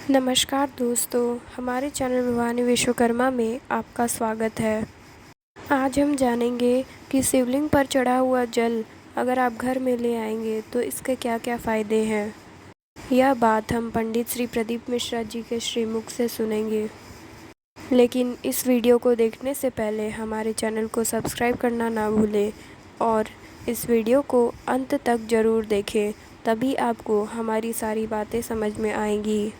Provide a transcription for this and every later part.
नमस्कार दोस्तों, हमारे चैनल भवानी विश्वकर्मा में आपका स्वागत है। आज हम जानेंगे कि शिवलिंग पर चढ़ा हुआ जल अगर आप घर में ले आएंगे तो इसके क्या क्या फ़ायदे हैं। यह बात हम पंडित श्री प्रदीप मिश्रा जी के श्रीमुख से सुनेंगे। लेकिन इस वीडियो को देखने से पहले हमारे चैनल को सब्सक्राइब करना ना भूलें और इस वीडियो को अंत तक ज़रूर देखें, तभी आपको हमारी सारी बातें समझ में आएंगी।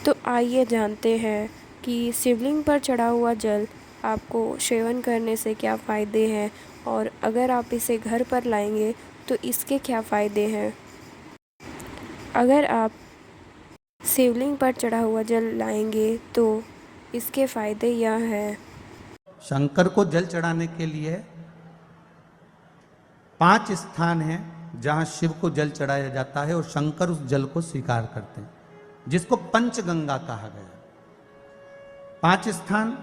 तो आइए जानते हैं कि शिवलिंग पर चढ़ा हुआ जल आपको सेवन करने से क्या फ़ायदे हैं और अगर आप इसे घर पर लाएंगे तो इसके क्या फ़ायदे हैं। अगर आप शिवलिंग पर चढ़ा हुआ जल लाएंगे तो इसके फ़ायदे यह हैं। शंकर को जल चढ़ाने के लिए 5 स्थान हैं जहां शिव को जल चढ़ाया जाता है और शंकर उस जल को स्वीकार करते हैं, जिसको पंचगंगा कहा गया। 5 स्थान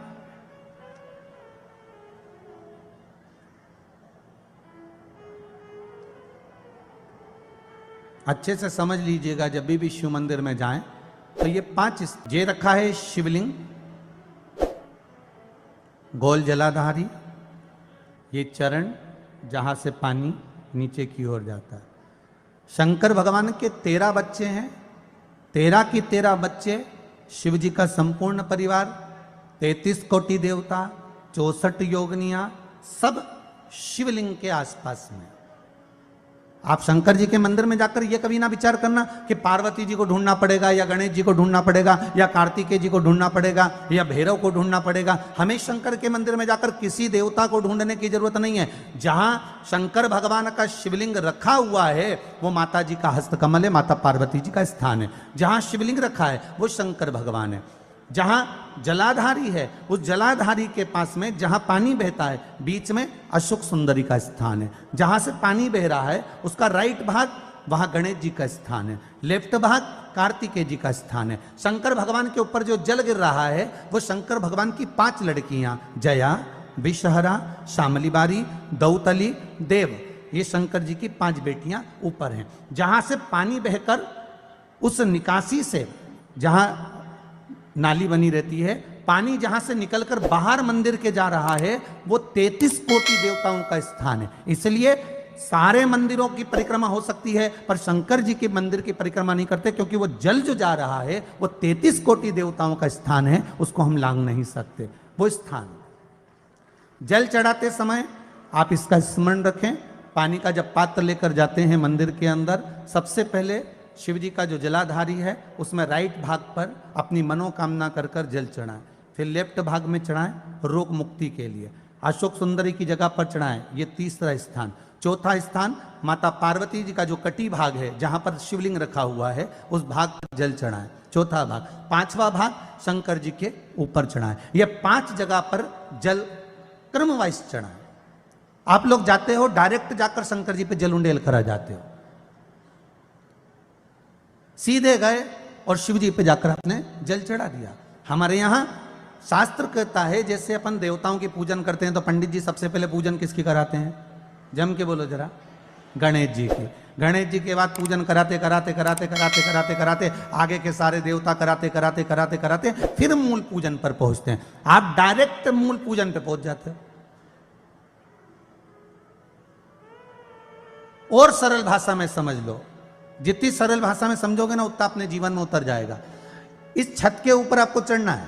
अच्छे से समझ लीजिएगा। जब भी शिव मंदिर में जाएं तो ये 5 ये रखा है शिवलिंग, गोल जलाधारी, ये चरण जहां से पानी नीचे की ओर जाता है। शंकर भगवान के 13 बच्चे हैं, 13 की 13 बच्चे, शिव जी का संपूर्ण परिवार, 33 कोटि देवता, 64 योगनियां, सब शिवलिंग के आसपास में। आप शंकर जी के मंदिर में जाकर यह कभी ना विचार करना कि पार्वती जी को ढूंढना पड़ेगा या गणेश जी को ढूंढना पड़ेगा या कार्तिकेय जी को ढूंढना पड़ेगा या भैरव को ढूंढना पड़ेगा। हमें शंकर के मंदिर में जाकर किसी देवता को ढूंढने की जरूरत नहीं है। जहां शंकर भगवान का शिवलिंग रखा हुआ है वो माता जी का हस्तकमल है, माता पार्वती जी का स्थान है। जहां शिवलिंग रखा है वो शंकर भगवान है। जहां जलाधारी है उस जलाधारी के पास में जहां पानी बहता है बीच में अशोक सुंदरी का स्थान है। जहां से पानी बह रहा है उसका राइट भाग वहां गणेश जी का स्थान है, लेफ्ट भाग कार्तिकेय जी का स्थान है। शंकर भगवान के ऊपर जो जल गिर रहा है वो शंकर भगवान की 5 लड़कियां जया, विषहरा, शामलीबारी, दौतली, देव, ये शंकर जी की 5 बेटियां ऊपर हैं। जहां से पानी बहकर उस निकासी से, जहां नाली बनी रहती है, पानी जहां से निकलकर बाहर मंदिर के जा रहा है वो 33 कोटि देवताओं का स्थान है। इसलिए सारे मंदिरों की परिक्रमा हो सकती है पर शंकर जी के मंदिर की परिक्रमा नहीं करते, क्योंकि वो जल जो जा रहा है वो 33 कोटि देवताओं का स्थान है, उसको हम लांग नहीं सकते। वो स्थान जल चढ़ाते समय आप इसका स्मरण रखें। पानी का जब पात्र लेकर जाते हैं मंदिर के अंदर, सबसे पहले शिव जी का जो जलाधारी है उसमें राइट भाग पर अपनी मनोकामना कर कर जल चढ़ाएं। फिर लेफ्ट भाग में चढ़ाएं रोग मुक्ति के लिए। अशोक सुंदरी की जगह पर चढ़ाएं, ये 3रा स्थान। 4था स्थान माता पार्वती जी का जो कटी भाग है जहां पर शिवलिंग रखा हुआ है उस भाग पर जल चढ़ाएं, 4था भाग। 5वां भाग शंकर जी के ऊपर चढ़ाएं। ये 5 जगह पर जल क्रम वाइज चढ़ाएं। आप लोग जाते हो डायरेक्ट जाकर शंकर जी पे जल उंडेल करा जाते हो, सीधे गए और शिव जी पे जाकर आपने जल चढ़ा दिया। हमारे यहां शास्त्र कहता है जैसे अपन देवताओं की पूजन करते हैं तो पंडित जी सबसे पहले पूजन किसकी कराते हैं? जम के बोलो जरा, गणेश जी की। गणेश जी के बाद पूजन कराते कराते कराते कराते कराते कराते आगे के सारे देवता कराते कराते कराते कराते फिर मूल पूजन पर पहुंचते हैं। आप डायरेक्ट मूल पूजन पे पहुंच जाते हो। और सरल भाषा में समझ लो, जितनी सरल भाषा में समझोगे ना उतना अपने जीवन में उतर जाएगा। इस छत के ऊपर आपको चढ़ना है,